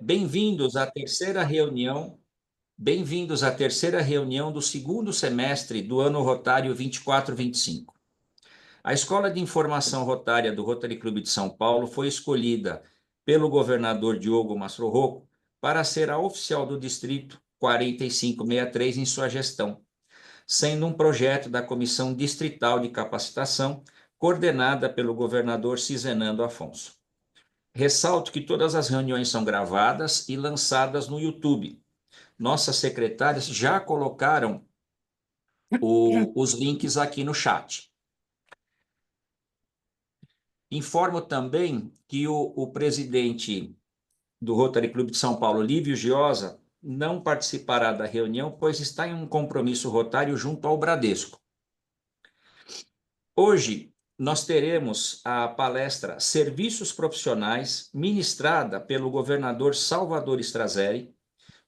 Bem-vindos à terceira reunião, bem-vindos à terceira reunião do segundo semestre do ano rotário 24-25. A Escola de Informação Rotária do Rotary Clube de São Paulo foi escolhida pelo governador Diogo Mastrohoco para ser a oficial do Distrito 4563 em sua gestão, sendo um projeto da Comissão Distrital de Capacitação, coordenada pelo governador Cizenando Afonso. Ressalto que todas as reuniões são gravadas e lançadas no YouTube. Nossas secretárias já colocaram os links aqui no chat. Informo também que o presidente do Rotary Clube de São Paulo, Lívio Giosa, não participará da reunião, pois está em um compromisso rotário junto ao Bradesco. Hoje, nós teremos a palestra Serviços Profissionais, ministrada pelo governador Salvador Strazeri,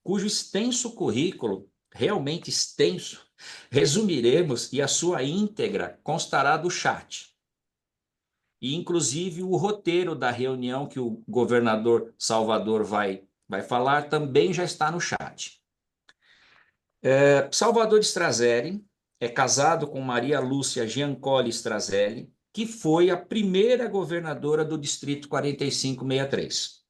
cujo extenso currículo, realmente extenso, resumiremos e a sua íntegra constará do chat. E, inclusive, o roteiro da reunião que o governador Salvador vai falar também já está no chat. Salvador Strazeri é casado com Maria Lúcia Giancoli Strazeri, que foi a primeira governadora do Distrito 4563.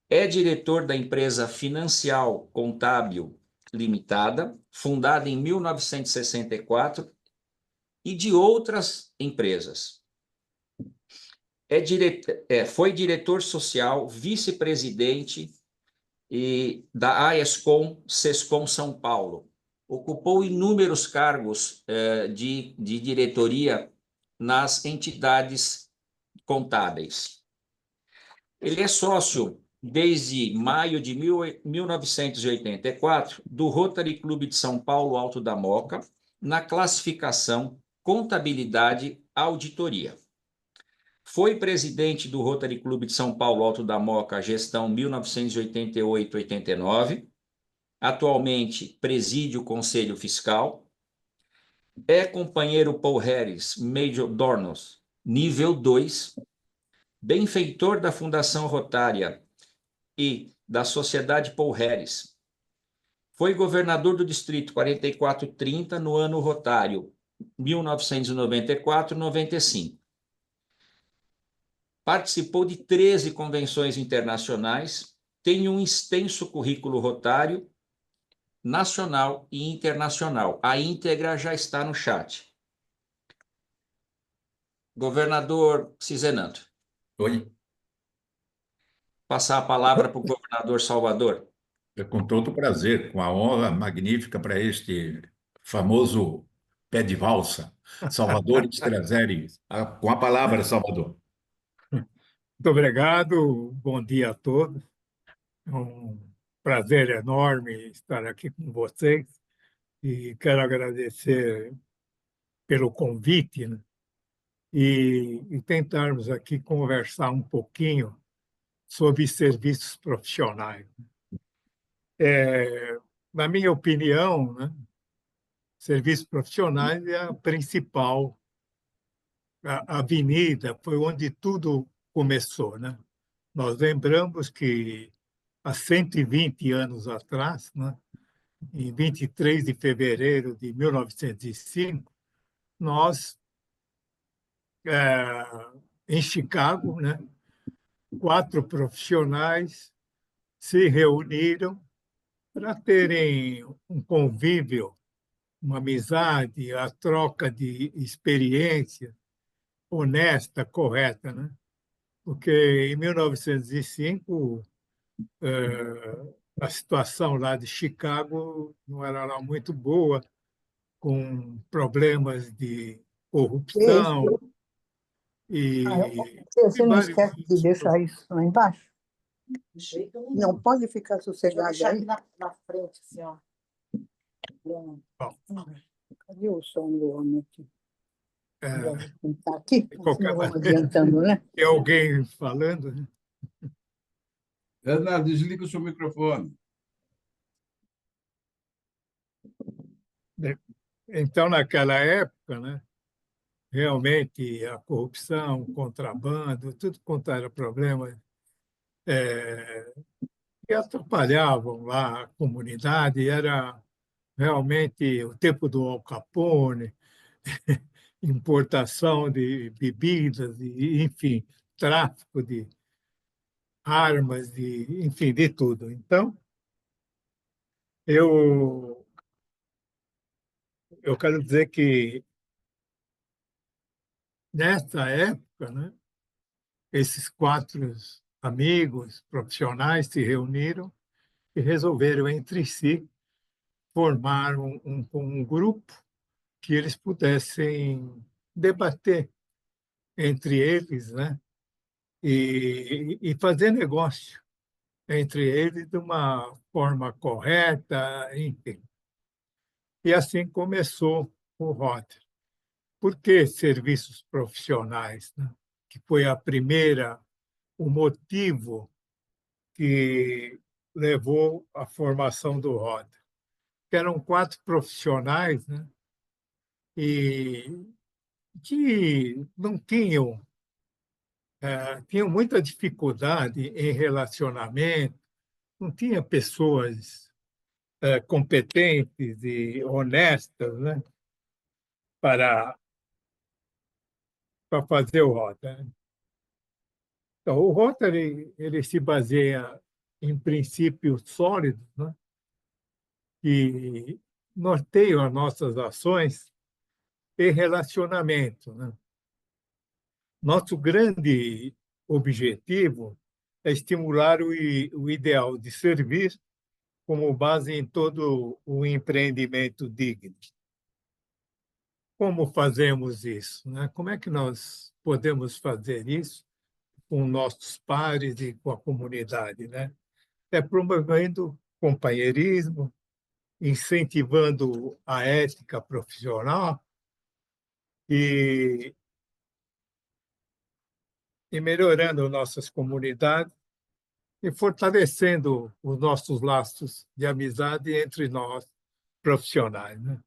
É diretor da empresa Financial Contábil Limitada, fundada em 1964, e de outras empresas. Foi diretor social, vice-presidente da AESCOM, SESCOM São Paulo. Ocupou inúmeros cargos de diretoria nas entidades contábeis. Ele é sócio desde maio de 1984 do Rotary Clube de São Paulo Alto da Moca, na classificação Contabilidade Auditoria. Foi presidente do Rotary Clube de São Paulo Alto da Moca, gestão 1988-89. Atualmente preside o Conselho Fiscal. É companheiro Paul Harris, Major Donos, nível 2. Benfeitor da Fundação Rotária e da Sociedade Paul Harris. Foi governador do Distrito 4430 no ano rotário 1994-95. Participou de 13 convenções internacionais, tem um extenso currículo rotário nacional e internacional. A íntegra já está no chat. Governador Cizenando. Oi. Passar a palavra para o governador Salvador. Com todo prazer, com a honra magnífica para este famoso pé de valsa, Salvador Strazeri. Com a palavra, Salvador. Muito obrigado, bom dia a todos. É um prazer enorme estar aqui com vocês e quero agradecer pelo convite, né? E tentarmos aqui conversar um pouquinho sobre serviços profissionais. Na minha opinião, né, serviços profissionais é a principal avenida, foi onde tudo começou, né? Nós lembramos que há 120 anos atrás, né, em 23 de fevereiro de 1905, nós, em Chicago, né, 4 profissionais se reuniram para terem um convívio, uma amizade, a troca de experiência honesta, correta, né? Porque em 1905 a situação lá de Chicago não era lá muito boa, com problemas de corrupção e Você não esquece de deixar isso lá embaixo? Não pode ficar sossegado aí. Na frente, assim, ó. Cadê o som do homem aqui? Tá aqui? de qualquer Vamos maneira, adiantando, né? tem alguém falando, né? Ana, desliga o seu microfone. Então, naquela época, né, realmente a corrupção, o contrabando, tudo quanto era problema, que atrapalhavam lá a comunidade, era realmente o tempo do Al Capone, importação de bebidas, enfim, tráfico de armas, enfim, de tudo. Então, eu, eu quero dizer que, nessa época, né, esses quatro amigos profissionais se reuniram e resolveram entre si formar um grupo que eles pudessem debater entre eles, né, e fazer negócio entre eles de uma forma correta, enfim. E assim começou o Rotary. Por que serviços profissionais, né? Que foi o motivo que levou à formação do Rotary. Que eram quatro profissionais, né? E que não tinham muita dificuldade em relacionamento, não tinha pessoas competentes e honestas, né, para fazer o Rotary. Então, o Rotary ele se baseia em princípios sólidos, né, que norteiam as nossas ações e relacionamento, né? Nosso grande objetivo é estimular o ideal de serviço como base em todo o empreendimento digno. Como fazemos isso, né? Como é que nós podemos fazer isso com nossos pares e com a comunidade, né? É promovendo companheirismo, incentivando a ética profissional e, e melhorando nossas comunidades e fortalecendo os nossos laços de amizade entre nós profissionais, né?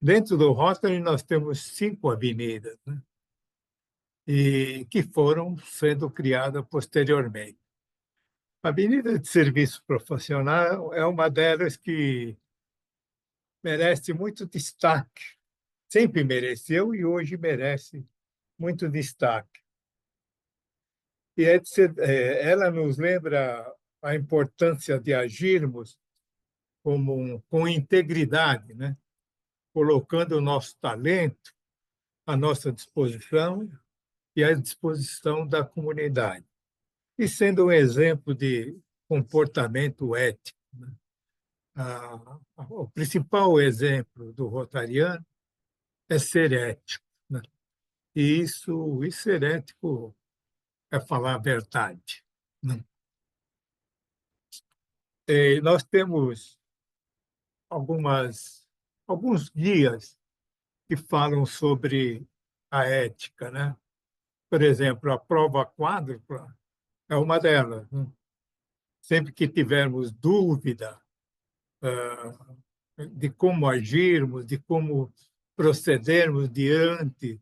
Dentro do Rotary, nós temos 5 avenidas, né? E que foram sendo criadas posteriormente. A Avenida de Serviço Profissional é uma delas que merece muito destaque. Sempre mereceu e hoje merece muito destaque. E ela nos lembra a importância de agirmos com integridade, né? Colocando o nosso talento à nossa disposição e à disposição da comunidade. E sendo um exemplo de comportamento ético, né? O principal exemplo do rotariano é ser ético, né? E ser ético é falar a verdade, né? E nós temos alguns guias que falam sobre a ética, né? Por exemplo, a prova quádrupla é uma delas, né? Sempre que tivermos dúvida de como agirmos, de como procedermos diante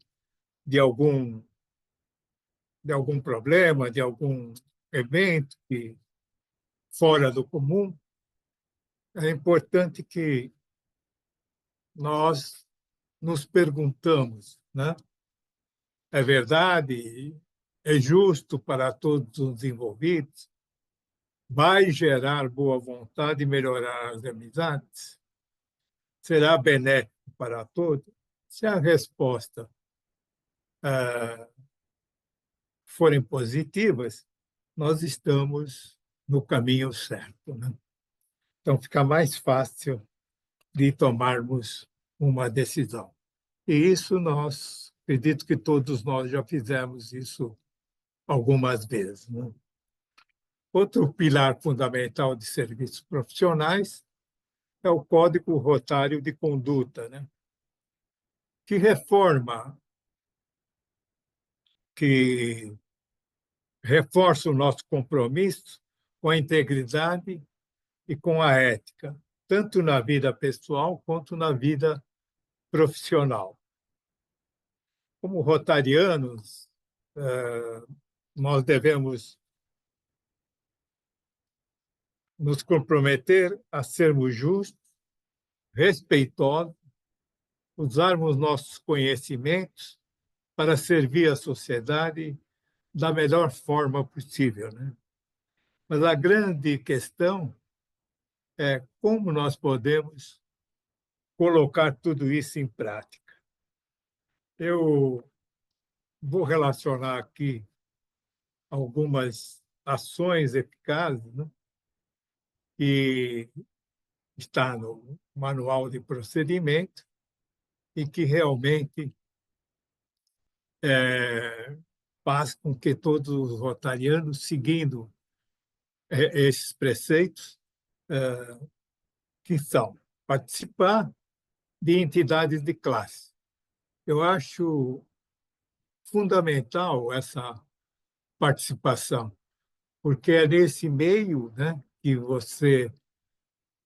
de algum problema, de algum evento fora do comum, é importante que nós nos perguntamos, né? É verdade? É justo para todos os envolvidos? Vai gerar boa vontade e melhorar as amizades? Será benéfico para todos? Se a resposta forem positivas, nós estamos no caminho certo, né? Então, fica mais fácil de tomarmos uma decisão. E isso acredito que todos nós já fizemos isso algumas vezes, né? Outro pilar fundamental de serviços profissionais é o Código Rotário de Conduta, né? Que que reforça o nosso compromisso com a integridade e com a ética, tanto na vida pessoal quanto na vida profissional. como rotarianos, nós devemos nos comprometer a sermos justos, respeitosos, usarmos nossos conhecimentos para servir a sociedade da melhor forma possível, né? Mas a grande questão é como nós podemos colocar tudo isso em prática. Eu vou relacionar aqui algumas ações eficazes, né, que está no manual de procedimento e que realmente faz com que todos os rotarianos, seguindo esses preceitos, que são participar de entidades de classe. Eu acho fundamental essa participação, porque é nesse meio, né, que você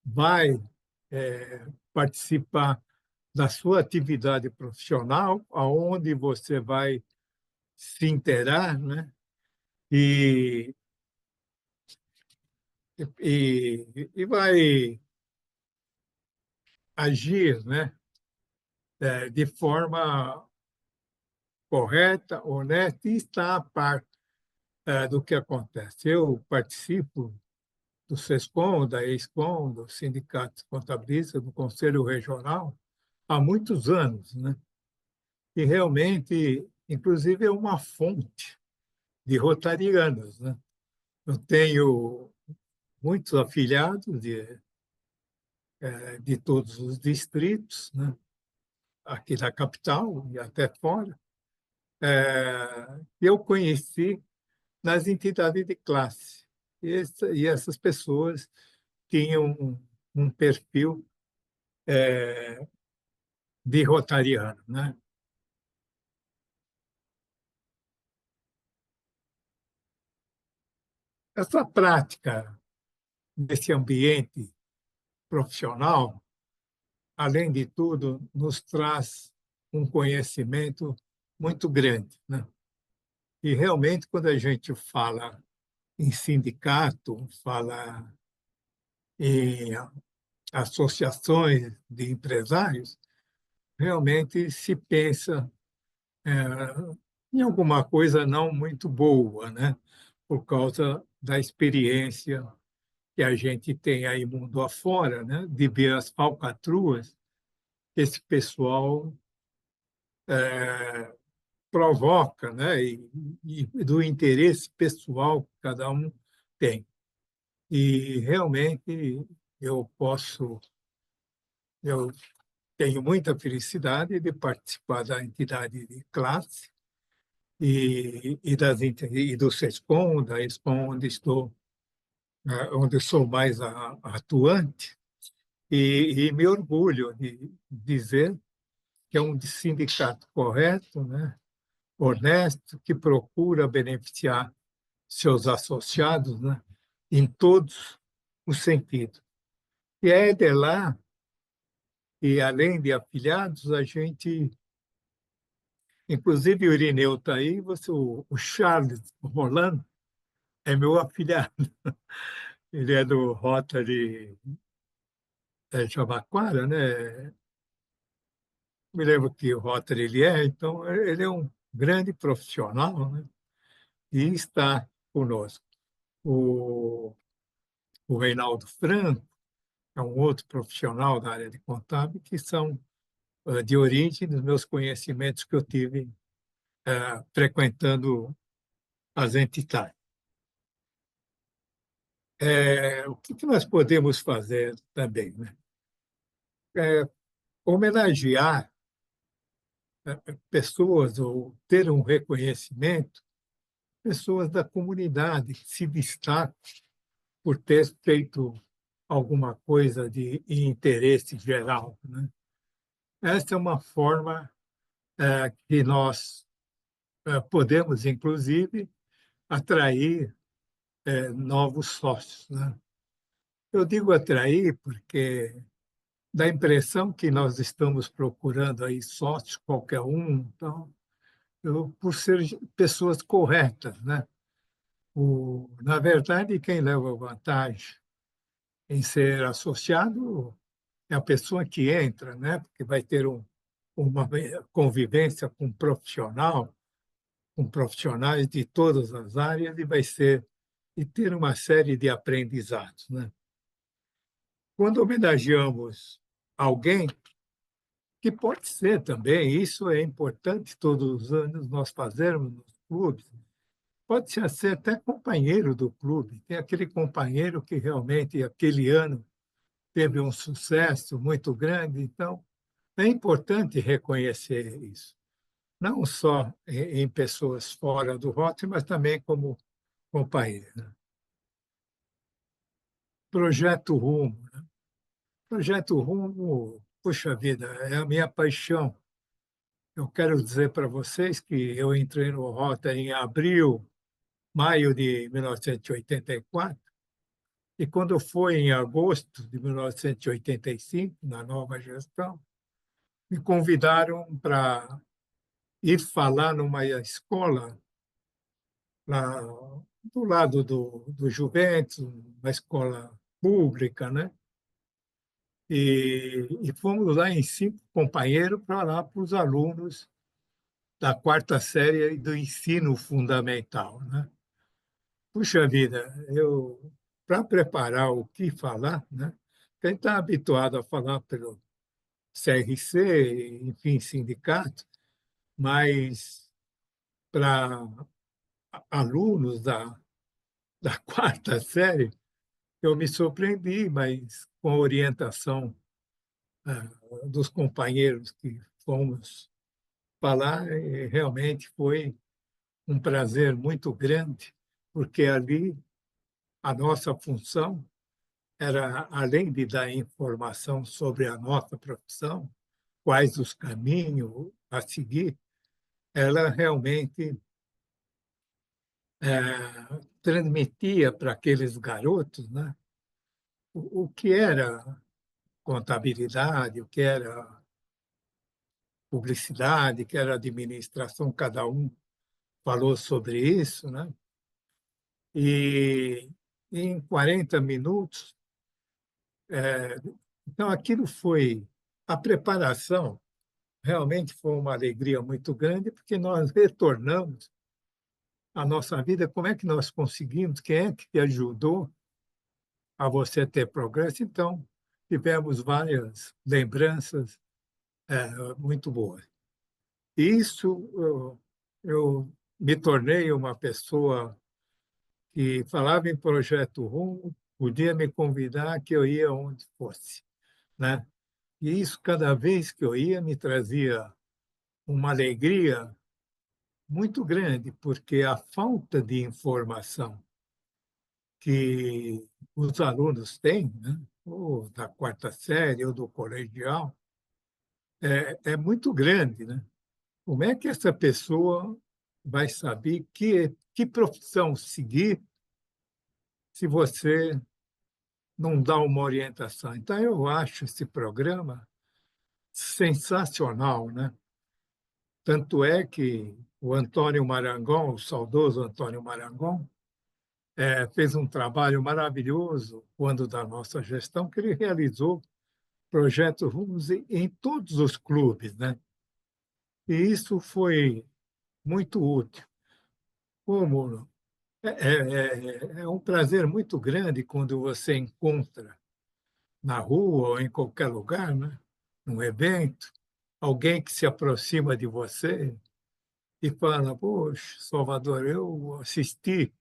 vai participar da sua atividade profissional, aonde você vai se inteirar, né, e, e vai agir, né, de forma correta, honesta e estar a par do que acontece. Eu participo do SESCOM, da ESCOM, do Sindicato Contabilista, do Conselho Regional, há muitos anos, né? E realmente, inclusive, é uma fonte de rotarianos, né? Eu tenho muitos afiliados de todos os distritos, né? Aqui da capital e até fora. Eu conheci nas entidades de classe. E essas pessoas tinham um perfil de rotariano, né? Essa prática desse ambiente profissional, além de tudo, nos traz um conhecimento muito grande, né? E realmente, quando a gente fala em sindicato, fala em associações de empresários, realmente se pensa em alguma coisa não muito boa, né? Por causa da experiência que a gente tem aí mundo afora, né? De ver as falcatruas que esse pessoal provoca, né? E do interesse pessoal que cada um tem. E realmente eu posso, eu tenho muita felicidade de participar da entidade de classe e do SESCOM, da ESCOM, onde estou, onde sou mais atuante, e me orgulho de dizer que é um sindicato correto, né, honesto, que procura beneficiar seus associados, né, em todos os sentidos. E é de lá, e além de afiliados, a gente, inclusive o Irineu está aí, o Charles Rolando é meu afiliado. Ele é do Rotary Jabaquara, né? Me lembro que o Rotary ele é, então ele é um grande profissional, né? E está conosco. O Reinaldo Franco é um outro profissional da área de contábil que são de origem dos meus conhecimentos que eu tive frequentando as entidades. O que nós podemos fazer também, né? Homenagear pessoas ou ter um reconhecimento, pessoas da comunidade que se destacam por ter feito alguma coisa de interesse geral, né? Essa é uma forma que nós podemos, inclusive, atrair novos sócios, né? Eu digo atrair porque dá a impressão que nós estamos procurando aí sócios, qualquer um, então, por serem pessoas corretas, né? Na verdade, quem leva vantagem em ser associado é a pessoa que entra, né? Porque vai ter uma convivência com um profissional, com profissionais de todas as áreas e ter uma série de aprendizados, né? Quando homenageamos alguém, que pode ser também, isso é importante todos os anos nós fazermos nos clubes, pode ser até companheiro do clube, tem aquele companheiro que realmente aquele ano teve um sucesso muito grande, então é importante reconhecer isso, não só em pessoas fora do Rotary, mas também como companheiro, né? Projeto Rumo, né? Projeto Rumo, puxa vida, é a minha paixão. Eu quero dizer para vocês que eu entrei no Rotary em abril, maio de 1984, e quando foi em agosto de 1985, na nova gestão, me convidaram para ir falar numa escola lá do lado do Juventus, uma escola pública, né? E fomos lá em 5 companheiros para lá para os alunos da quarta série do ensino fundamental, né? Puxa vida, eu para preparar o que falar, né? Quem está habituado a falar pelo CRC, enfim, sindicato, mas para alunos da quarta série, eu me surpreendi, mas com a orientação dos companheiros que fomos falar, realmente foi um prazer muito grande, porque ali a nossa função era, além de dar informação sobre a nossa profissão, quais os caminhos a seguir, ela realmente transmitia para aqueles garotos, né, o que era contabilidade, o que era publicidade, o que era administração, cada um falou sobre isso, né? E em 40 minutos, então aquilo foi a preparação, realmente foi uma alegria muito grande, porque nós retornamos à nossa vida, como é que nós conseguimos, quem é que te ajudou a você ter progresso. Então, tivemos várias lembranças muito boas. Isso, eu me tornei uma pessoa que falava em Projeto Rumo, podia me convidar que eu ia onde fosse, né? E isso, cada vez que eu ia, me trazia uma alegria muito grande, porque a falta de informação que os alunos têm, né, ou da quarta série ou do colegial, é muito grande, né? Como é que essa pessoa vai saber que profissão seguir se você não dá uma orientação? Então, eu acho esse programa sensacional, né? Tanto é que o Antônio Marangon, o saudoso Antônio Marangon, fez um trabalho maravilhoso quando da nossa gestão, que ele realizou projetos rumos em todos os clubes, né? E isso foi muito útil. Como é um prazer muito grande quando você encontra na rua ou em qualquer lugar, né? Num evento, alguém que se aproxima de você e fala: poxa, Salvador, eu assisti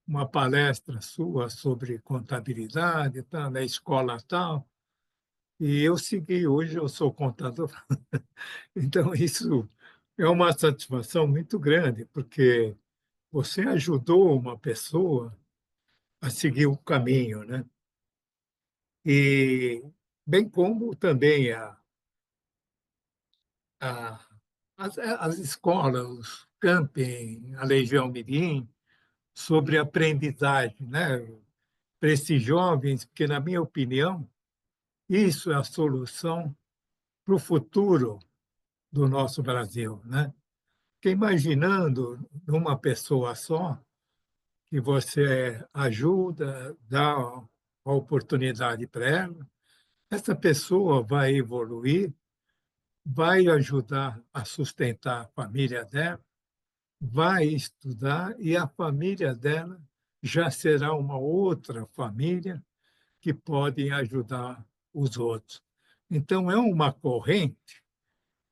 uma palestra sua sobre contabilidade, tá, na escola tal, e eu segui, hoje eu sou contador. Então, isso é uma satisfação muito grande, porque você ajudou uma pessoa a seguir o caminho, né? E bem como também a, as escolas, os camping, a Legião Mirim, sobre aprendizagem, né? Para esses jovens, porque, na minha opinião, isso é a solução para o futuro do nosso Brasil, né? fiquei imaginando numa pessoa só, que você ajuda, dá a oportunidade para ela, essa pessoa vai evoluir, vai ajudar a sustentar a família dela, vai estudar e a família dela já será uma outra família que pode ajudar os outros. Então, é uma corrente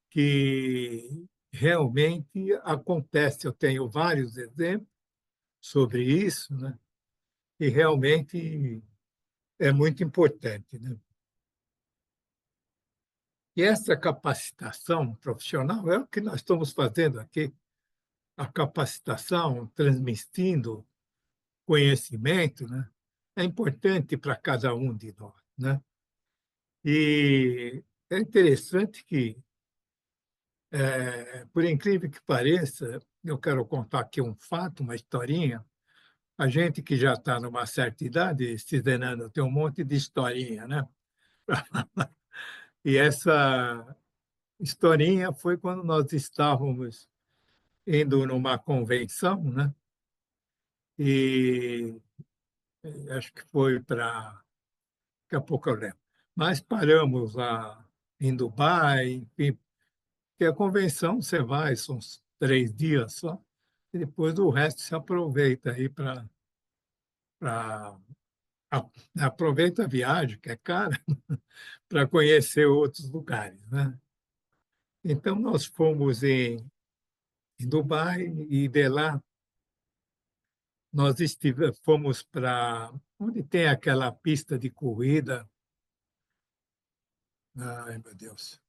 que realmente acontece. Eu tenho vários exemplos sobre isso, né? E realmente é muito importante, né? E essa capacitação profissional é o que nós estamos fazendo aqui, a capacitação, transmitindo conhecimento, né? É importante para cada um de nós, né? E é interessante que, por incrível que pareça, eu quero contar aqui um fato, uma historinha. A gente que já está numa certa idade, Cidenano, tem um monte de historinha, né? E essa historinha foi quando nós estávamos indo numa convenção, né? E acho que foi para... Daqui a pouco eu lembro. Mas paramos lá em Dubai, enfim, porque a convenção você vai, são uns 3 dias só, e depois o resto se aproveita aí para... Aproveita a viagem, que é cara, para conhecer outros lugares, né? Então, nós fomos em Dubai e de lá nós fomos para onde tem aquela pista de corrida. Ai, meu Deus.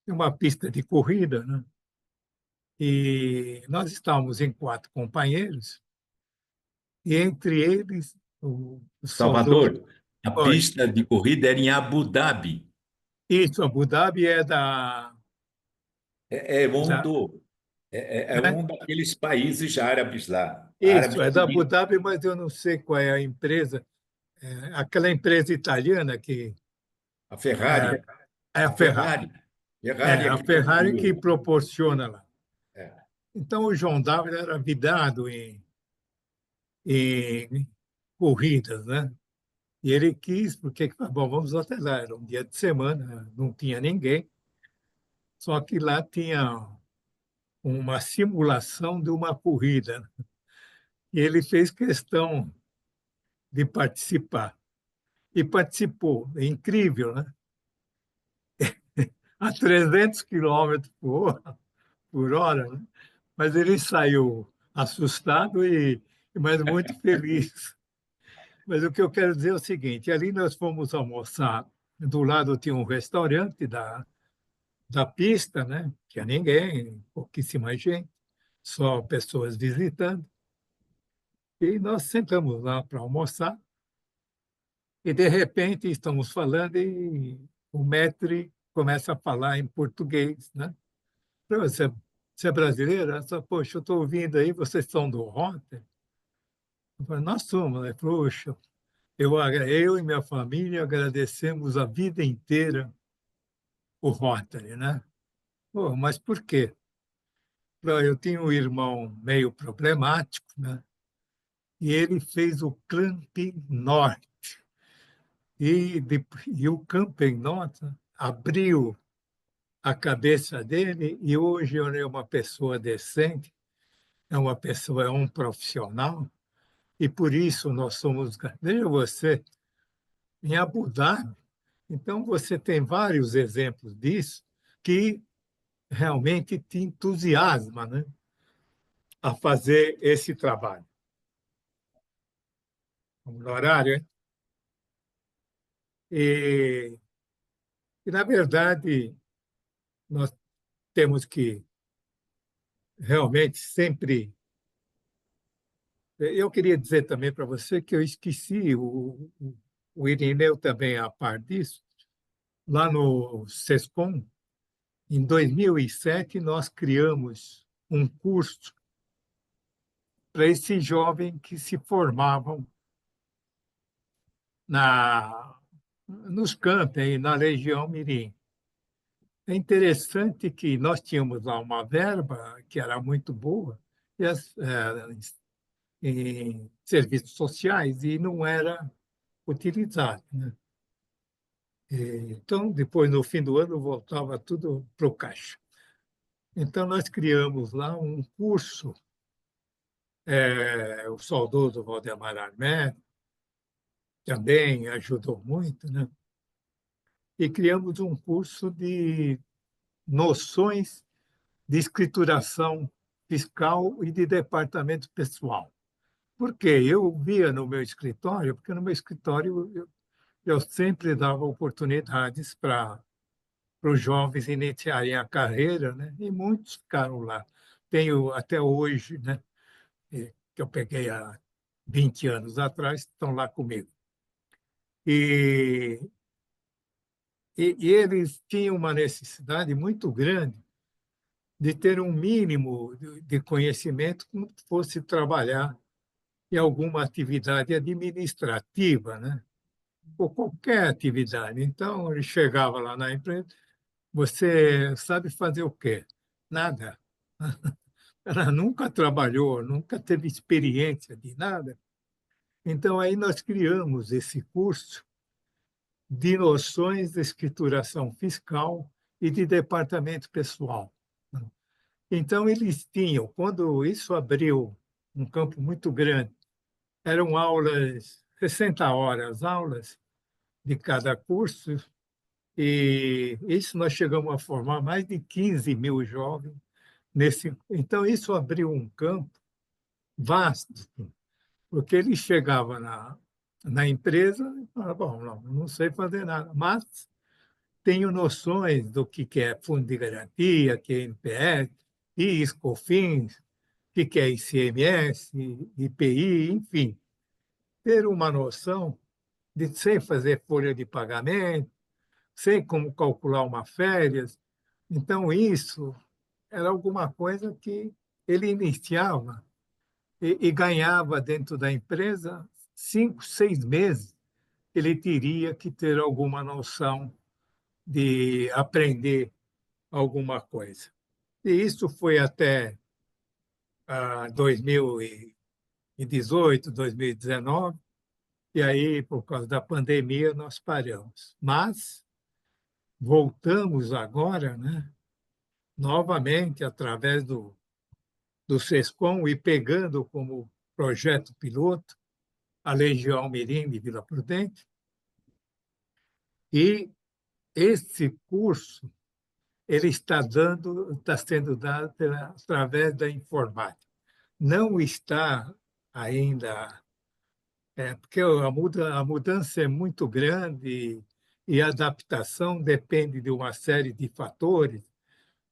Tem uma pista de corrida, né? E nós estávamos em 4 companheiros, e entre eles o saudoso... Salvador, a Oi, pista de corrida era em Abu Dhabi. isso, Abu Dhabi é É um da, do, é né? um daqueles países árabes lá, Isso, Árabes é da Abu Unidos, Dhabi, mas eu não sei qual é a empresa. Aquela empresa italiana que a Ferrari. é, é a A Ferrari. Ferrari. Ferrari é A que Ferrari que construiu. proporciona lá. É. Então, o João Dávila era vidrado em corridas, né? E ele quis, porque, bom, vamos até lá, era um dia de semana, não tinha ninguém, só que lá tinha uma simulação de uma corrida. E ele fez questão de participar. E participou. É incrível, né? A 300 quilômetros por hora, né? Mas ele saiu assustado mas muito feliz. Mas o que eu quero dizer é o seguinte: ali nós fomos almoçar, do lado tinha um restaurante da pista, né? Tinha ninguém, pouquíssima gente, só pessoas visitando. E nós sentamos lá para almoçar, e de repente estamos falando e o maître começa a falar em português, né? Você é brasileiro? Ela falou, poxa, eu estou ouvindo aí, vocês são do Rotary? Eu falei, nós somos. Ele falou, poxa, eu e minha família agradecemos a vida inteira o Rotary, né? Pô, mas por quê? Eu tinha um irmão meio problemático, né? E ele fez o Camping Norte. E o Camping Norte abriu a cabeça dele e hoje ele é uma pessoa decente, é uma pessoa, é um profissional, e por isso nós somos... Veja você, em Abu Dhabi, então você tem vários exemplos disso que realmente te entusiasma, né, a fazer esse trabalho. Vamos no horário, hein? E, na verdade, nós temos que realmente sempre... Eu queria dizer também para você que eu esqueci, o Irineu também é a par disso, lá no SESCOM, em 2007, nós criamos um curso para esses jovens que se formavam nos campos, aí, na região Mirim. é interessante que nós tínhamos lá uma verba que era muito boa em serviços sociais e não era utilizada, né? Então, depois, no fim do ano, voltava tudo para o caixa. Então, nós criamos lá um curso, o saudoso Valdemar Armet também ajudou muito, né? E criamos um curso de noções de escrituração fiscal e de departamento pessoal. Por quê? Eu via no meu escritório, porque no meu escritório eu sempre dava oportunidades para os jovens iniciarem a carreira, né? E muitos ficaram lá. Tenho até hoje, né? Que eu peguei há 20 anos atrás, estão lá comigo. E, e eles tinham uma necessidade muito grande de ter um mínimo de conhecimento como fosse trabalhar em alguma atividade administrativa, né? Ou qualquer atividade. Então, ele chegava lá na empresa, você sabe fazer o quê? Nada. Ela nunca trabalhou, nunca teve experiência de nada. Então, aí nós criamos esse curso de noções de escrituração fiscal e de departamento pessoal. Então, eles tinham, quando isso abriu um campo muito grande, eram aulas, 60 horas, aulas de cada curso, e isso nós chegamos a formar mais de 15 mil jovens nesse. Então, isso abriu um campo vasto, porque ele chegava na empresa e falava, bom, não sei fazer nada, mas tenho noções do que é fundo de garantia, que é NPS, PIS, COFINS, o que é ICMS, IPI, enfim, ter uma noção de sem fazer folha de pagamento, sei como calcular uma férias. Então, isso era alguma coisa que ele iniciava e ganhava dentro da empresa 5, 6 meses. Ele teria que ter alguma noção de aprender alguma coisa. E isso foi até 2018, 2019, e aí, por causa da pandemia, nós paramos. Mas voltamos agora, né, novamente, através do SESCOM e pegando como projeto piloto a Legião Mirim de Vila Prudente. E esse curso ele está sendo dado através da informática. Não está ainda, porque a mudança é muito grande e a adaptação depende de uma série de fatores,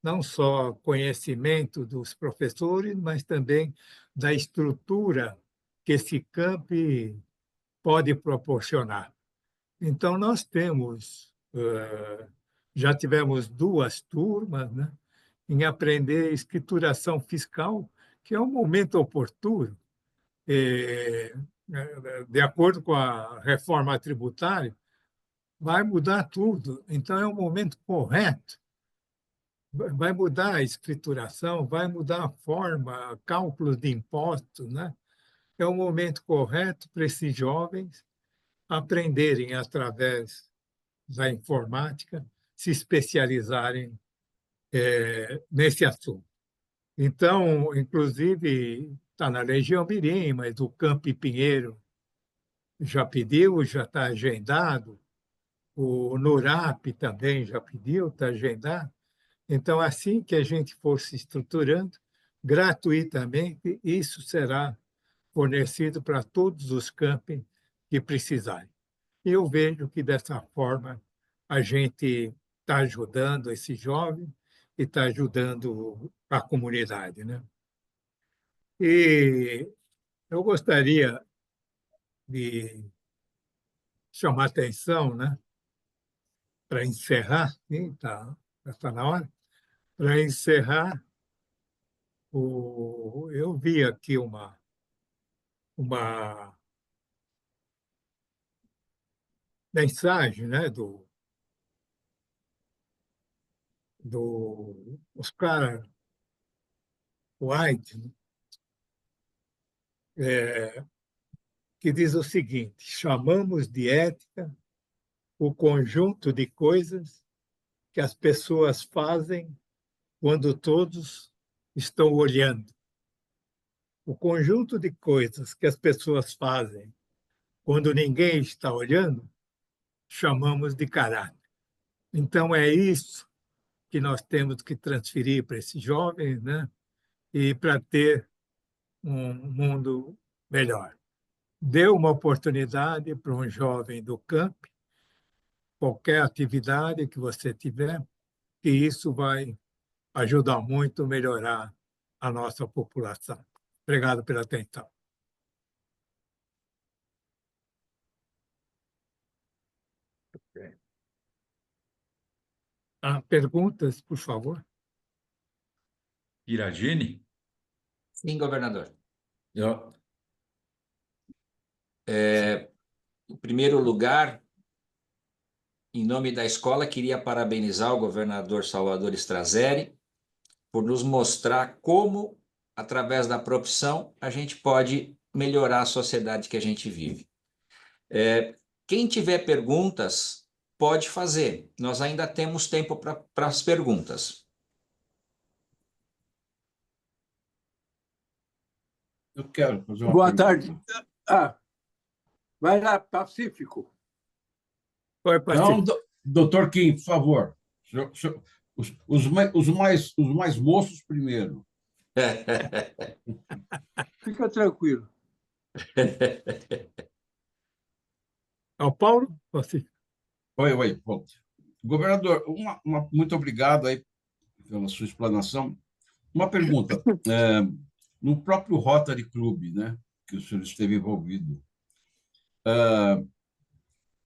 não só conhecimento dos professores, mas também da estrutura que esse camp pode proporcionar. Então, nós temos, já tivemos 2 turmas, né, em aprender escrituração fiscal, que é um momento oportuno, de acordo com a reforma tributária, vai mudar tudo. Então, é um momento correto. Vai mudar a escrituração, vai mudar a forma, cálculos de impostos, né? É o momento correto para esses jovens aprenderem através da informática, se especializarem nesse assunto. Então, inclusive, está na Legião Mirim, mas o Campi Pinheiro já pediu, já está agendado, o NURAP também já pediu, está agendado. Então, assim que a gente for se estruturando, gratuitamente, isso será fornecido para todos os campos que precisarem. E eu vejo que, dessa forma, a gente está ajudando esse jovem e está ajudando a comunidade, né? E eu gostaria de chamar a atenção, né, para encerrar, está na hora, para encerrar, eu vi aqui uma mensagem, né, do Oscar Wilde, né? Que diz o seguinte: chamamos de ética o conjunto de coisas que as pessoas fazem quando todos estão olhando. O conjunto de coisas que as pessoas fazem quando ninguém está olhando, chamamos de caráter. Então, é isso que nós temos que transferir para esses jovens, né? E para ter um mundo melhor. Dê uma oportunidade para um jovem do camp, qualquer atividade que você tiver, que isso vai ajudar muito a melhorar a nossa população. Obrigado pela atenção. Perguntas, por favor? Piragini? Sim, governador. Eu- Em primeiro lugar, em nome da escola, queria parabenizar o governador Salvador Strazeri por nos mostrar como, através da profissão, a gente pode melhorar a sociedade que a gente vive. Quem tiver perguntas, pode fazer. Nós ainda temos tempo para as perguntas. Eu quero fazer uma Boa pergunta. tarde. Vai lá, Pacífico. Oi, Não, Pacífico. doutor Kim, por favor. Os mais moços primeiro. Fica tranquilo. Ao Paulo, Pacífico. Oi. Bom, governador, muito obrigado aí pela sua explanação. Uma pergunta. No próprio Rotary Club, né, que o senhor esteve envolvido,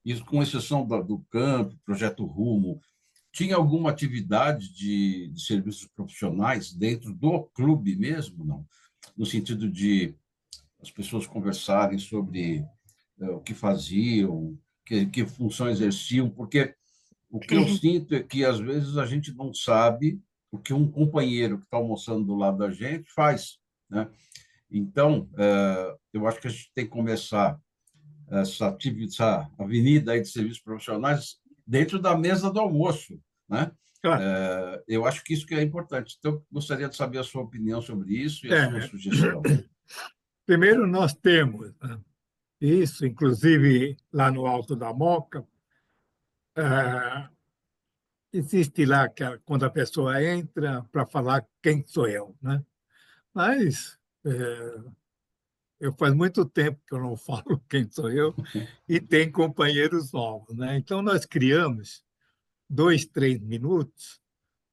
isso com exceção do camp, Projeto Rumo, tinha alguma atividade de serviços profissionais dentro do clube mesmo, não? No sentido de as pessoas conversarem sobre o que faziam, que função exerciam, porque o que eu sinto é que, às vezes, a gente não sabe o que um companheiro que está almoçando do lado da gente faz, né? Então, eu acho que a gente tem que começar essa avenida aí de serviços profissionais dentro da mesa do almoço, né? Claro. Eu acho que isso que é importante. Então, gostaria de saber a sua opinião sobre isso e a sua É. sugestão. Primeiro, nós temos, né, isso, inclusive lá no Alto da Moca, existe lá que quando a pessoa entra para falar quem sou eu, né? Mas eu faz muito tempo que eu não falo quem sou eu e tem companheiros novos, né? Então nós criamos 2, 3 minutos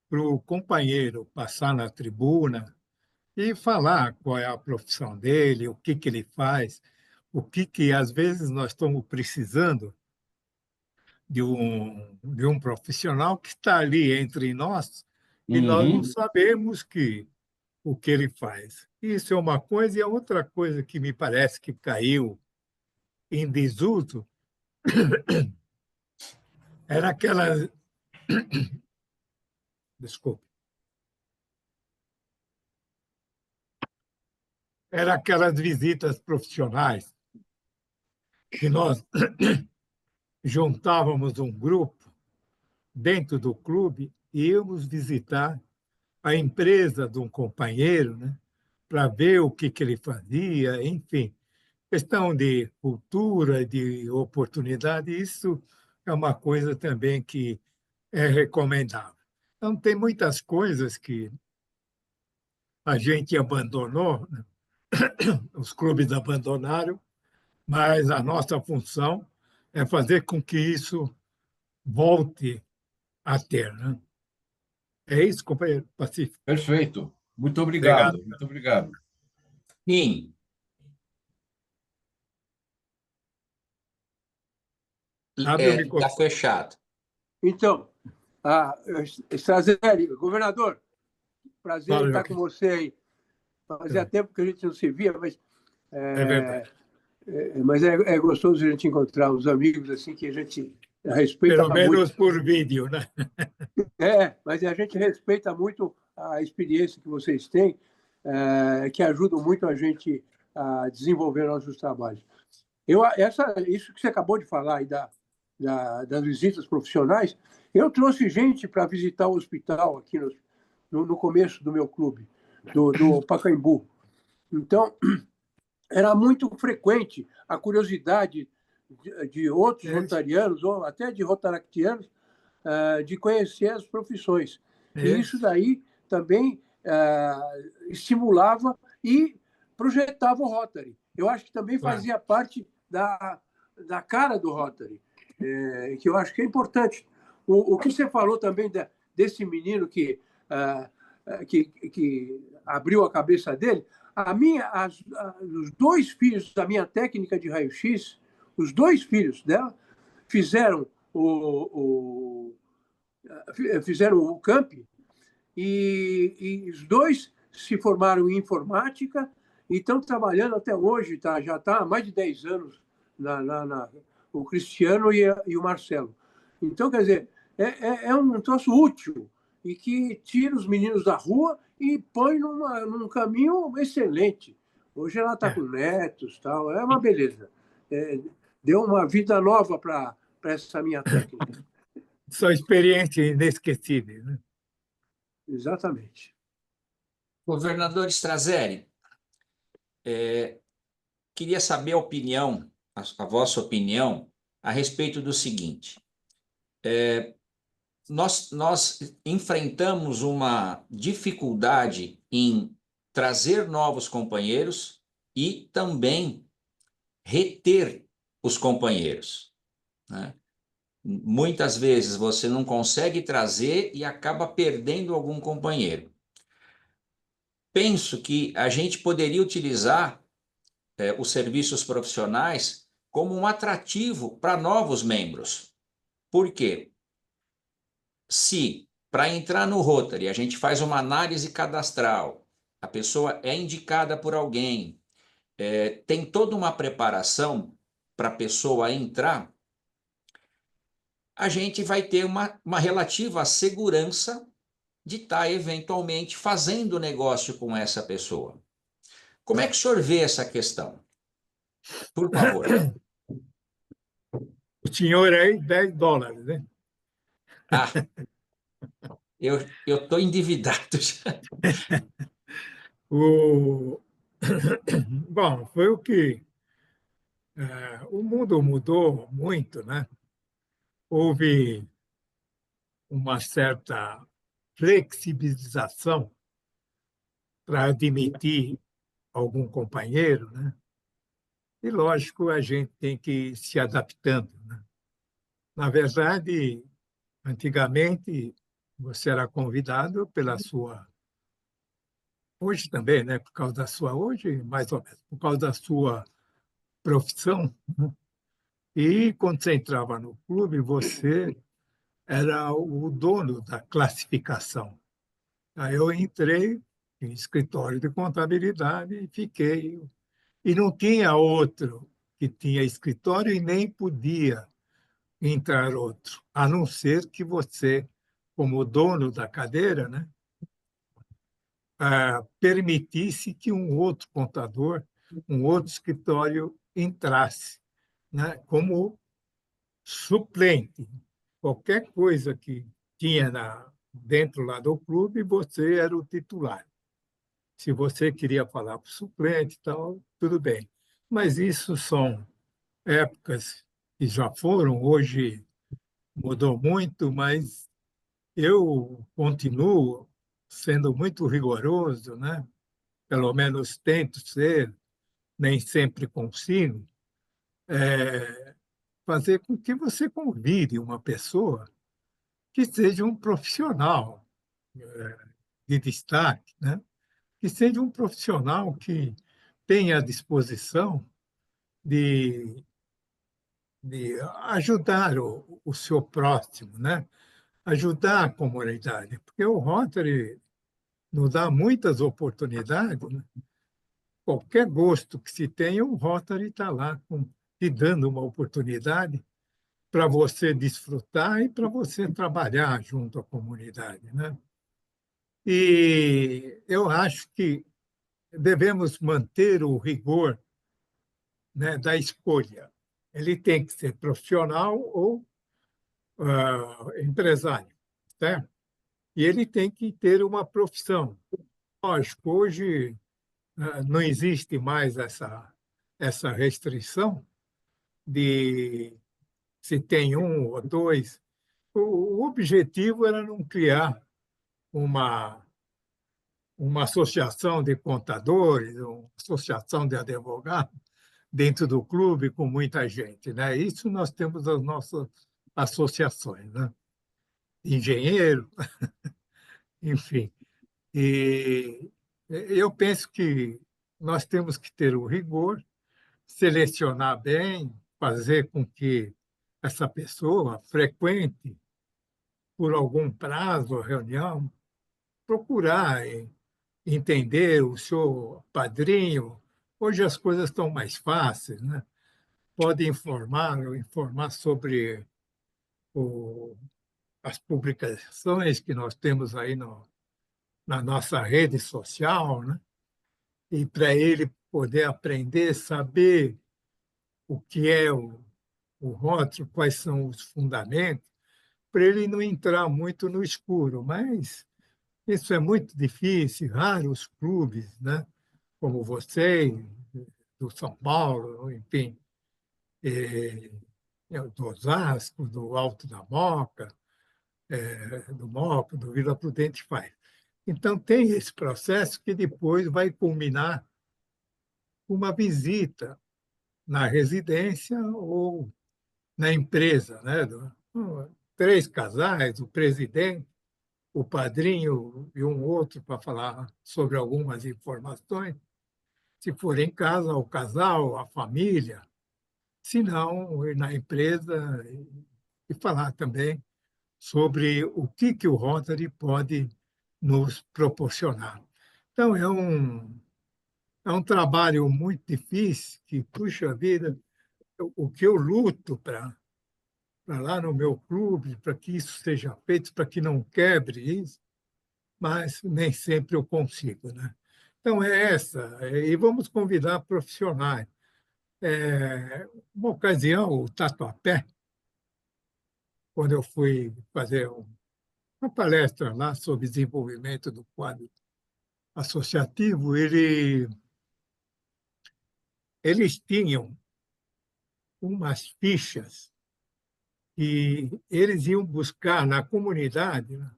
para o companheiro passar na tribuna e falar qual é a profissão dele, o que ele faz, o que às vezes nós estamos precisando de um profissional que está ali entre nós e nós não Uhum. sabemos o que ele faz. Isso é uma coisa, e a outra coisa que me parece que caiu em desuso era aquelas. Desculpe. Era aquelas visitas profissionais que nós juntávamos um grupo dentro do clube e íamos visitar a empresa de um companheiro, né, para ver o que ele fazia, enfim. Questão de cultura, de oportunidade, isso é uma coisa também que é recomendável. Então, tem muitas coisas que a gente abandonou, né? Os clubes abandonaram, mas a nossa função é fazer com que isso volte a ter, né? É isso, companheiro Pacífico. Perfeito. Muito Obrigado. obrigado. Muito obrigado. Sim. Abre o Está microfone. fechado. Então, Strazeri, governador, prazer Fala, em estar Joaquim. com você aí. Fazia tempo que a gente não se via, mas É verdade. mas é gostoso a gente encontrar os amigos assim que a gente respeita Pelo muito. menos por vídeo, né? Mas a gente respeita muito a experiência que vocês têm, que ajudam muito a gente a desenvolver nossos trabalhos. Isso que você acabou de falar aí das visitas profissionais, eu trouxe gente para visitar o hospital aqui no começo do meu clube, do Pacaembu. Então, era muito frequente a curiosidade de outros rotarianos, ou até de rotaractianos, de conhecer as profissões. E isso daí também estimulava e projetava o Rotary. Eu acho que também fazia parte da cara do Rotary, que eu acho que é importante. O que você falou também desse menino que abriu a cabeça dele, os 2 filhos da minha técnica de raio-x, os 2 filhos dela, fizeram o camp e os 2 se formaram em informática e estão trabalhando até hoje, já está há mais de 10 anos, o Cristiano e o Marcelo. Então, quer dizer, é um troço útil e que tira os meninos da rua e põe num caminho excelente. Hoje ela está com netos, tal, é uma beleza. Deu uma vida nova para essa minha técnica. São experiências inesquecíveis, né? Exatamente. Governador Strazeri, queria saber a vossa opinião a respeito do seguinte. Nós enfrentamos uma dificuldade em trazer novos companheiros e também reter os companheiros, né? Muitas vezes você não consegue trazer e acaba perdendo algum companheiro. Penso que a gente poderia utilizar os serviços profissionais como um atrativo para novos membros. Por quê? Se, para entrar no Rotary, a gente faz uma análise cadastral, a pessoa é indicada por alguém, tem toda uma preparação para a pessoa entrar, a gente vai ter uma relativa segurança de estar eventualmente fazendo negócio com essa pessoa. Como é que o senhor vê essa questão? Por favor. O senhor aí, $10, né? Eu estou endividado já. Bom, foi o que... o mundo mudou muito, né? Houve uma certa flexibilização para admitir algum companheiro, né? E, lógico, a gente tem que ir se adaptando, né? Na verdade, antigamente, você era convidado pela sua... Hoje também, né? Por causa da sua... Hoje, mais ou menos, por causa da sua profissão, né? E, quando você entrava no clube, você era o dono da classificação. Aí eu entrei em escritório de contabilidade e fiquei. E não tinha outro que tinha escritório e nem podia entrar outro, a não ser que você, como dono da cadeira, né, permitisse que um outro contador, um outro escritório entrasse, né, como suplente. Qualquer coisa que tinha dentro lá do clube, você era o titular. Se você queria falar para o suplente e tal, tudo bem. Mas isso são épocas que já foram, hoje mudou muito, mas eu continuo sendo muito rigoroso, né? Pelo menos tento ser, nem sempre consigo, fazer com que você convide uma pessoa que seja um profissional de destaque, né? Que seja um profissional que tenha a disposição de, de ajudar o seu próximo, né? Ajudar a comunidade, porque o Rotary nos dá muitas oportunidades, né? Qualquer gosto que se tenha, o Rotary está lá te dando uma oportunidade para você desfrutar e para você trabalhar junto à comunidade, né? E eu acho que devemos manter o rigor, né, da escolha. Ele tem que ser profissional ou empresário, certo? E ele tem que ter uma profissão. Lógico, hoje não existe mais essa restrição de se tem um ou dois. O objetivo era não criar uma, uma associação de contadores, uma associação de advogados dentro do clube com muita gente, né? Isso nós temos as nossas associações, né? Engenheiro, enfim. E eu penso que nós temos que ter o rigor, selecionar bem, fazer com que essa pessoa frequente por algum prazo a reunião, procurar entender o seu padrinho. Hoje as coisas estão mais fáceis, né? Pode informar sobre o, as publicações que nós temos aí na nossa rede social, né? E para ele poder aprender, saber o que é o rótulo, quais são os fundamentos, para ele não entrar muito no escuro. Mas isso é muito difícil, raros clubes, né? Como você, do São Paulo, enfim, do Osasco, do Alto da Moca, do Moca, do Vila Prudente faz. Então, tem esse processo que depois vai culminar com uma visita na residência ou na empresa, né? Três casais, o presidente, o padrinho e um outro para falar sobre algumas informações. Se for em casa, o casal, a família. Se não, ir na empresa e falar também sobre o que o Rotary pode nos proporcionar. Então, é um trabalho muito difícil, que, puxa vida, o que eu luto para lá no meu clube, para que isso seja feito, para que não quebre isso, mas nem sempre eu consigo, né? Então, é essa. E vamos convidar profissionais. Uma ocasião, o Tatuapé, quando eu fui fazer uma palestra lá sobre desenvolvimento do quadro associativo, eles tinham umas fichas e eles iam buscar na comunidade, né,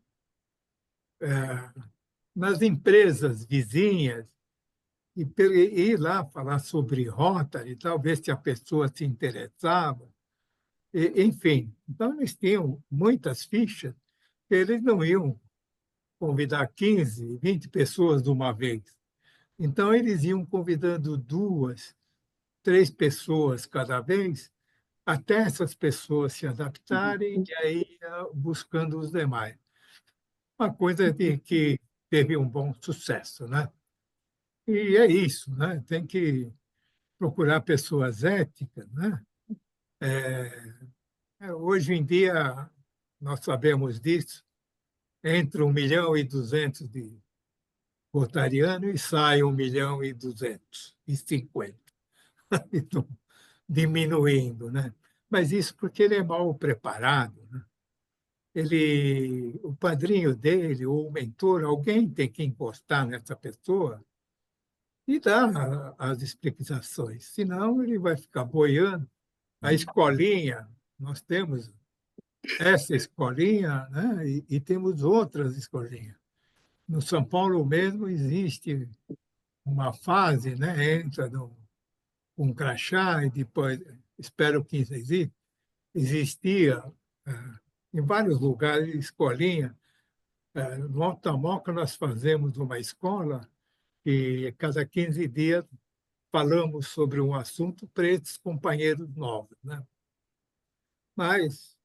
nas empresas vizinhas, e ir lá falar sobre Rotary, talvez se a pessoa se interessava, enfim. Então, eles tinham muitas fichas, eles não iam convidar 15, 20 pessoas de uma vez. Então, eles iam convidando duas, três pessoas cada vez, até essas pessoas se adaptarem e aí buscando os demais. Uma coisa que teve um bom sucesso, né? E é isso, né? Tem que procurar pessoas éticas, né? Hoje em dia, nós sabemos disso, entre 1.200.000 de rotarianos e sai 1.250.000. Então, diminuindo, né? Mas isso porque ele é mal preparado, né? O padrinho dele, ou o mentor, alguém tem que encostar nessa pessoa e dar as explicações, senão ele vai ficar boiando. A escolinha, nós temos essa escolinha, né? E temos outras escolinhas. No São Paulo mesmo existe uma fase, né? Entra com um crachá e depois, espero que existia em vários lugares escolinha. No Alto da Moca nós fazemos uma escola e cada 15 dias falamos sobre um assunto para esses companheiros novos, né? Mas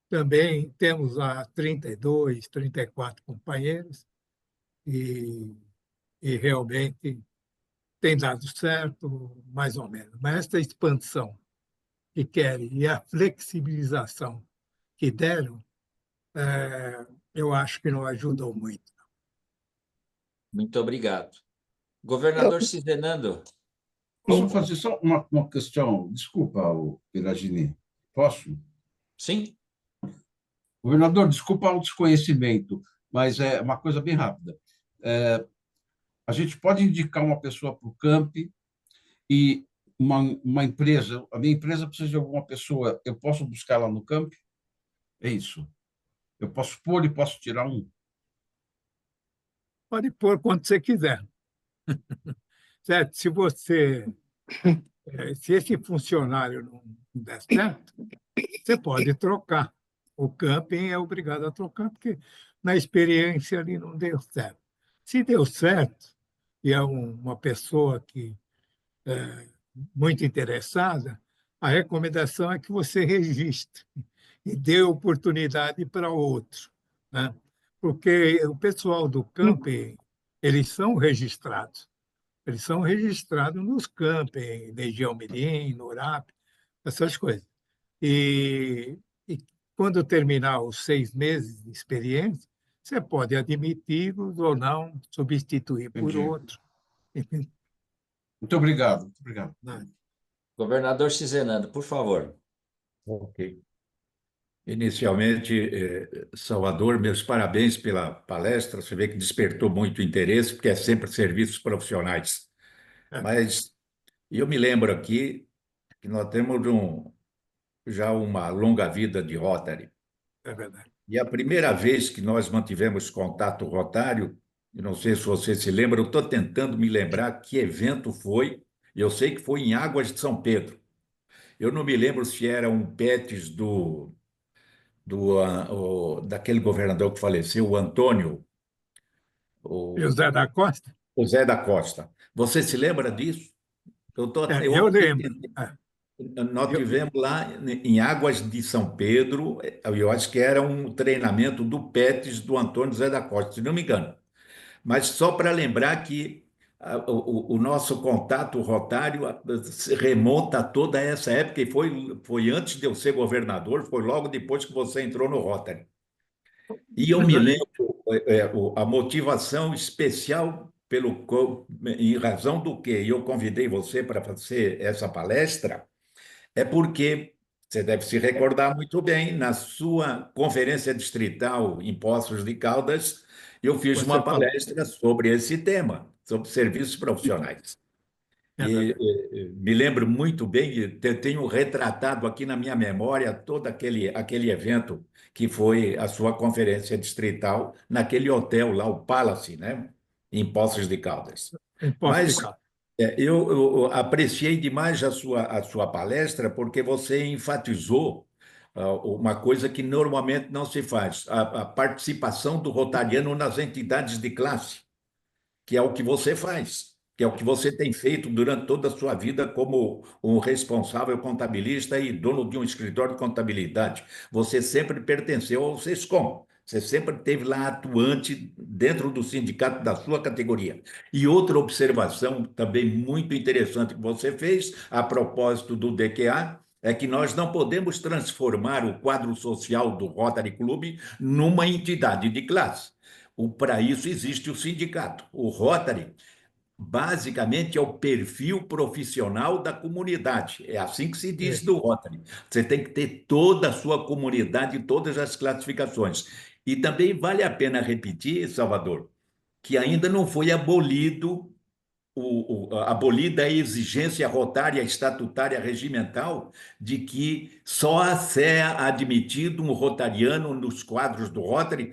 também temos lá 32, 34 companheiros e realmente tem dado certo, mais ou menos. Mas esta expansão que querem e a flexibilização que deram, eu acho que não ajudou muito. Muito obrigado. Eu, Governador Cizenando, Posso fazer só uma questão? Desculpa, Peragini. Posso? sim? Governador, desculpa o desconhecimento, mas é uma coisa bem rápida. A gente pode indicar uma pessoa para o camp e uma empresa, a minha empresa precisa de alguma pessoa, eu posso buscar lá no camp? É isso. Eu posso pôr e posso tirar um. pode pôr quando você quiser. Certo? Se esse funcionário não der certo, você pode trocar. O camping é obrigado a trocar, porque na experiência ali não deu certo. Se deu certo, e é uma pessoa que muito interessada, a recomendação é que você registre e dê oportunidade para outro, né? Porque o pessoal do camping, eles são registrados. Eles são registrados nos camping, Legião Mirim, NORAP, essas coisas. E quando terminar os 6 meses de experiência, você pode admiti-los ou não, substituir por Entendi. outro. Muito obrigado. Muito obrigado. Governador Cizenando, por favor. Ok. Inicialmente, Salvador, meus parabéns pela palestra. Você vê que despertou muito interesse, porque é sempre serviços profissionais. Mas eu me lembro aqui que nós temos já uma longa vida de Rotary. É verdade. E a primeira vez que nós mantivemos contato rotário, eu não sei se você se lembra, eu estou tentando me lembrar que evento foi. Eu sei que foi em Águas de São Pedro. Eu não me lembro se era um PETs daquele governador que faleceu, o Antônio, José da Costa? o Zé da Costa. Você se lembra disso? Eu lembro. Nós tivemos lá em Águas de São Pedro, eu acho que era um treinamento do PETs do Antônio Zé da Costa, se não me engano. Mas só para lembrar que o nosso contato rotário se remonta a toda essa época, e foi antes de eu ser governador, foi logo depois que você entrou no Rotary. E eu me lembro a motivação especial em razão do que eu convidei você para fazer essa palestra, é porque você deve se recordar muito bem, na sua conferência distrital em Poços de Caldas, eu fiz Você uma falou. palestra sobre esse tema, sobre serviços profissionais. É E verdade. me lembro muito bem, tenho retratado aqui na minha memória todo aquele evento que foi a sua conferência distrital, naquele hotel lá, o Palace, né, em Poços de Caldas. Em Poços de Mas Caldas. eu apreciei demais a sua palestra, porque você enfatizou uma coisa que normalmente não se faz, a participação do rotariano nas entidades de classe, que é o que você faz, que é o que você tem feito durante toda a sua vida como um responsável contabilista e dono de um escritório de contabilidade. Você sempre pertenceu ao SESCOM. Você sempre esteve lá atuante dentro do sindicato da sua categoria. E outra observação também muito interessante que você fez, a propósito do DQA, é que nós não podemos transformar o quadro social do Rotary Club numa entidade de classe. Para isso existe o sindicato. O Rotary, basicamente, é o perfil profissional da comunidade. É assim que se diz Isso. do Rotary. Você tem que ter toda a sua comunidade, todas as classificações. E também vale a pena repetir, Salvador, que ainda não foi abolida a exigência rotária, estatutária, regimental, de que só é admitido um rotariano nos quadros do Rotary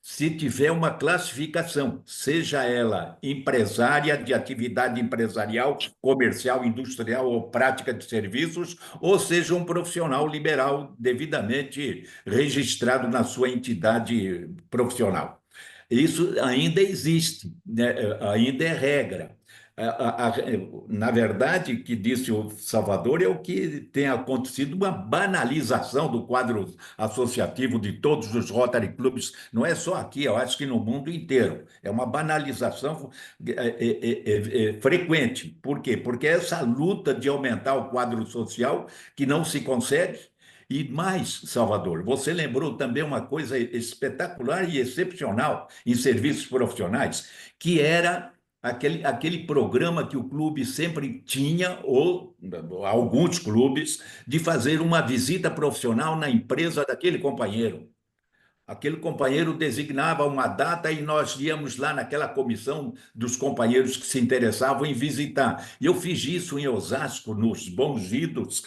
se tiver uma classificação, seja ela empresária, de atividade empresarial, comercial, industrial ou prática de serviços, ou seja um profissional liberal devidamente registrado na sua entidade profissional. Isso ainda existe, né? Ainda é regra. Na verdade, o que disse o Salvador é o que tem acontecido, uma banalização do quadro associativo de todos os Rotary Clubs, não é só aqui, eu acho que no mundo inteiro. É uma banalização frequente. Por quê? Porque essa luta de aumentar o quadro social que não se consegue. E mais, Salvador, você lembrou também uma coisa espetacular e excepcional em serviços profissionais, que era aquele programa que o clube sempre tinha, ou alguns clubes, de fazer uma visita profissional na empresa daquele companheiro. Aquele companheiro designava uma data e nós íamos lá naquela comissão dos companheiros que se interessavam em visitar. E eu fiz isso em Osasco, nos Bons Idos,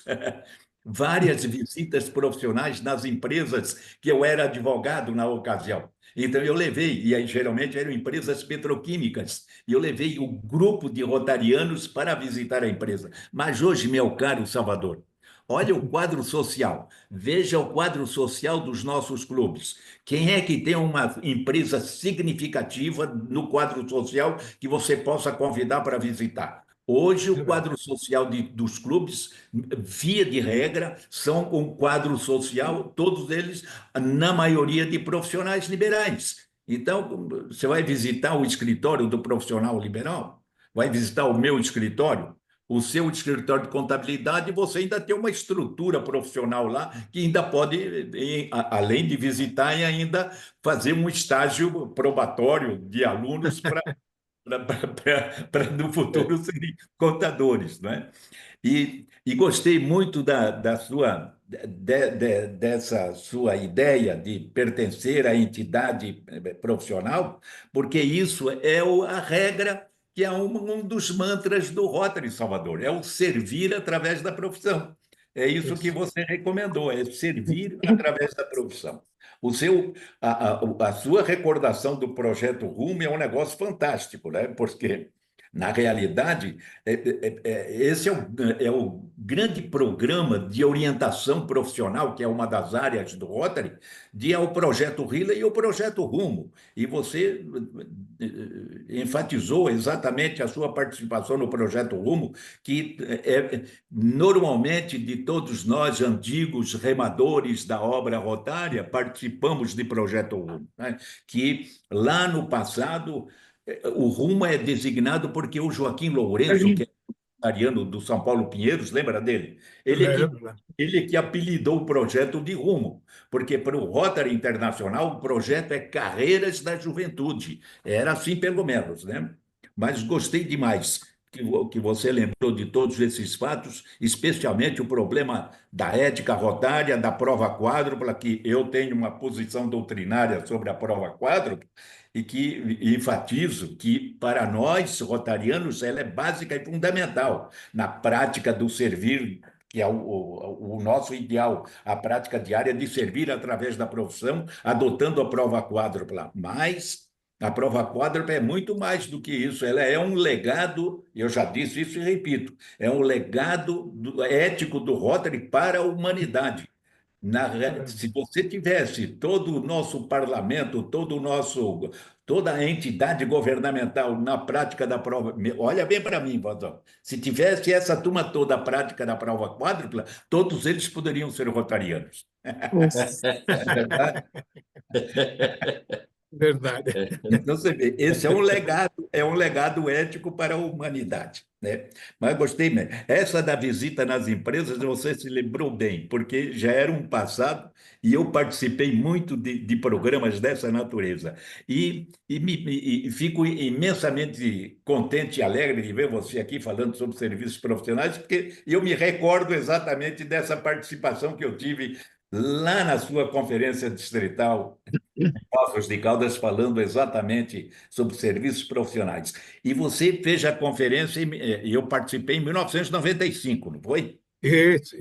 várias visitas profissionais nas empresas que eu era advogado na ocasião. Então, eu levei, e aí geralmente eram empresas petroquímicas, e eu levei o grupo de rotarianos para visitar a empresa. Mas hoje, meu caro Salvador, olha o quadro social, veja o quadro social dos nossos clubes. Quem é que tem uma empresa significativa no quadro social que você possa convidar para visitar? Hoje, o quadro social dos clubes, via de regra, são um quadro social, todos eles, na maioria, de profissionais liberais. Então, você vai visitar o escritório do profissional liberal? Vai visitar o meu escritório? O seu escritório de contabilidade, você ainda tem uma estrutura profissional lá que ainda pode, além de visitar, e ainda fazer um estágio probatório de alunos para no futuro serem contadores, né? E gostei muito dessa sua ideia de pertencer à entidade profissional, porque isso é a regra que é um dos mantras do Rotary Salvador, é o servir através da profissão. É isso que você recomendou, é servir através da profissão. A sua recordação do projeto Rumo é um negócio fantástico, né? Porque, na realidade, esse é o grande programa de orientação profissional, que é uma das áreas do Rotary, é o projeto RILA e o projeto Rumo. E você enfatizou exatamente a sua participação no projeto Rumo, que normalmente de todos nós, antigos remadores da obra rotária, participamos de projeto Rumo, né? Que lá no passado o Rumo é designado porque o Joaquim Lourenço, que é ariano do São Paulo Pinheiros, lembra dele? Ele que apelidou o projeto de Rumo, porque para o Rotary Internacional o projeto é Carreiras da Juventude. Era assim, pelo menos, né? Mas gostei demais que você lembrou de todos esses fatos, especialmente o problema da ética rotária, da prova quádrupla, que eu tenho uma posição doutrinária sobre a prova quádrupla, e que enfatizo que, para nós, rotarianos, ela é básica e fundamental na prática do servir, que é o nosso ideal, a prática diária de servir através da profissão, adotando a prova quádrupla. Mas a prova quádrupla é muito mais do que isso, ela é um legado, eu já disse isso e repito, é um legado ético do Rotary para a humanidade. Se você tivesse todo o nosso parlamento, toda a entidade governamental na prática da prova, olha bem para mim, Valdão, se tivesse essa turma toda a prática da prova quádrupla, todos eles poderiam ser rotarianos. É verdade? Verdade. Então, você vê, esse é um legado ético para a humanidade, né? Mas gostei mesmo. Essa da visita nas empresas, você se lembrou bem, porque já era um passado e eu participei muito de programas dessa natureza. E fico imensamente contente e alegre de ver você aqui falando sobre serviços profissionais, porque eu me recordo exatamente dessa participação que eu tive lá na sua conferência distrital Poços de Caldas, falando exatamente sobre serviços profissionais. E você fez a conferência, e eu participei em 1995, não foi? Isso.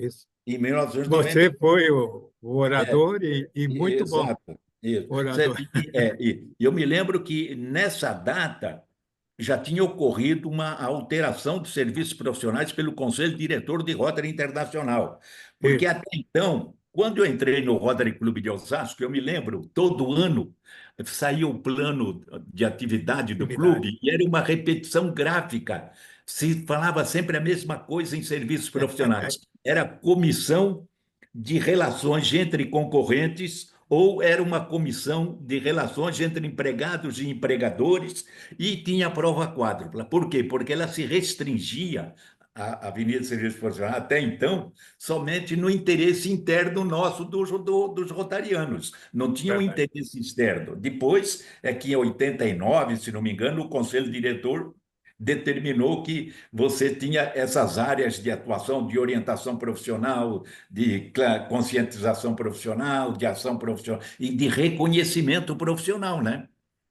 Em 1995. Você foi o orador e muito bom Exato. Isso. orador. E eu me lembro que nessa data já tinha ocorrido uma alteração de serviços profissionais pelo Conselho Diretor de Rotary Internacional, porque Isso. até então Quando eu entrei no Rotary Clube de Osasco, eu me lembro, todo ano saía o plano de atividade do clube e era uma repetição gráfica. Se falava sempre a mesma coisa em serviços profissionais. Era comissão de relações entre concorrentes ou era uma comissão de relações entre empregados e empregadores e tinha prova quádrupla. Por quê? Porque ela se restringia a Avenida de Serviços Profissionais, até então, somente no interesse interno nosso dos rotarianos. Não tinha um interesse externo. Depois é que, em 89, se não me engano, o Conselho Diretor determinou que você tinha essas áreas de atuação, de orientação profissional, de conscientização profissional, de ação profissional e de reconhecimento profissional, né?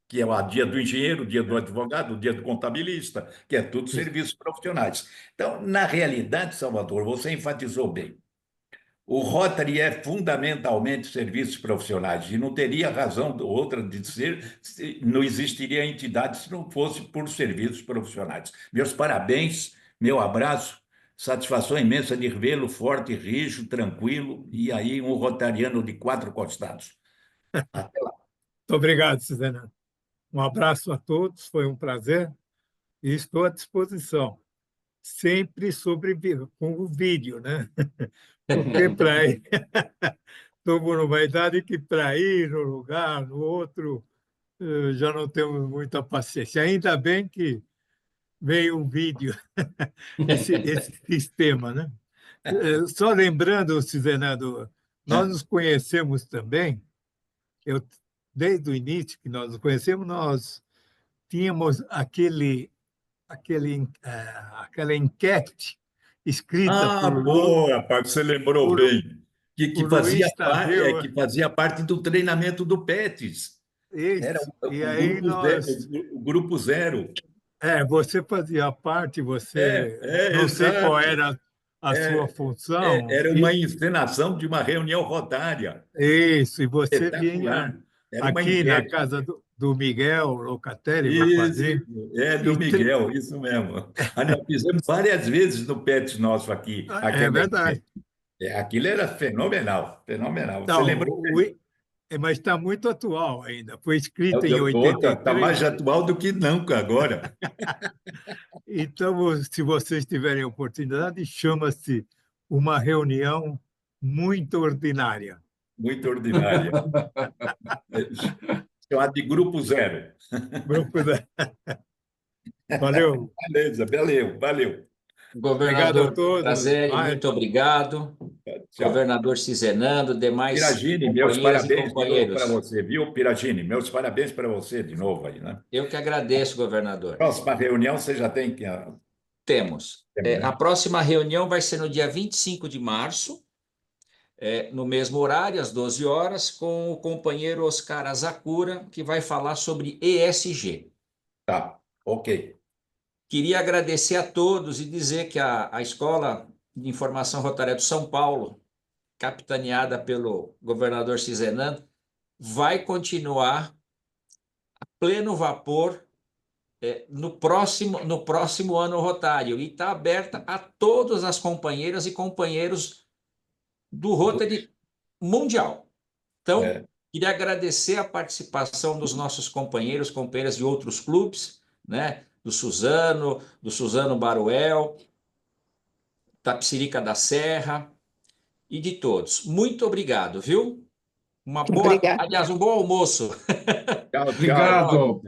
Que é o dia do engenheiro, o dia do advogado, o dia do contabilista, que é tudo serviços profissionais. Então, na realidade, Salvador, você enfatizou bem. O Rotary é fundamentalmente serviços profissionais e não teria razão outra de ser, não existiria entidade se não fosse por serviços profissionais. Meus parabéns, meu abraço, satisfação imensa de vê-lo forte, rijo, tranquilo e aí um rotariano de 4 costados. Até lá. Muito obrigado, Cisena. Um abraço a todos, foi um prazer e estou à disposição, sempre com o vídeo, né? Porque para ir, estou numa idade que para ir no lugar, no outro, já não temos muita paciência. Ainda bem que veio um vídeo, esse sistema, né? Só lembrando, Cizenado, nós nos conhecemos também, desde o início que nós nos conhecemos, nós tínhamos aquela enquete escrita por boa, rapaz, você lembrou bem. Que fazia parte do treinamento do PETES. Era e aí o grupo zero. Você fazia parte, não sei qual era a sua função. Era uma encenação de uma reunião rotária. Isso, e você vinha aqui na casa do Miguel Locatelli para fazer. Do Miguel, isso mesmo. Nós fizemos várias vezes no PETES nosso aqui. É verdade. Aquilo era fenomenal, fenomenal. Não, você lembrou? Mas está muito atual ainda. Foi escrito em 83. Está mais atual do que nunca agora. Então, se vocês tiverem oportunidade, chama-se Uma Reunião Muito Ordinária. Muito ordinária. Chamado de Grupo Zero. Grupo Zero. Valeu. Beleza, valeu. Governador, obrigado a todos. prazer, muito obrigado. Tchau. Governador Cizenando, demais Piragini, meus parabéns para você, viu, Piragini? Meus parabéns para você de novo aí, né? Eu que agradeço, governador. Próxima reunião você já tem que... Temos. Né? A próxima reunião vai ser no dia 25 de março, no mesmo horário, às 12 horas, com o companheiro Oscar Azakura, que vai falar sobre ESG. Tá, ok. Queria agradecer a todos e dizer que a Escola de Informação Rotária do São Paulo, capitaneada pelo governador Cizenando, vai continuar a pleno vapor no próximo ano rotário e está aberta a todas as companheiras e companheiros do Rotary Mundial. Então, queria agradecer a participação dos nossos companheiras de outros clubes, né? do Suzano Baruel, Tapsirica da Serra e de todos. Muito obrigado, viu? Aliás, um bom almoço. Tchau, Obrigado.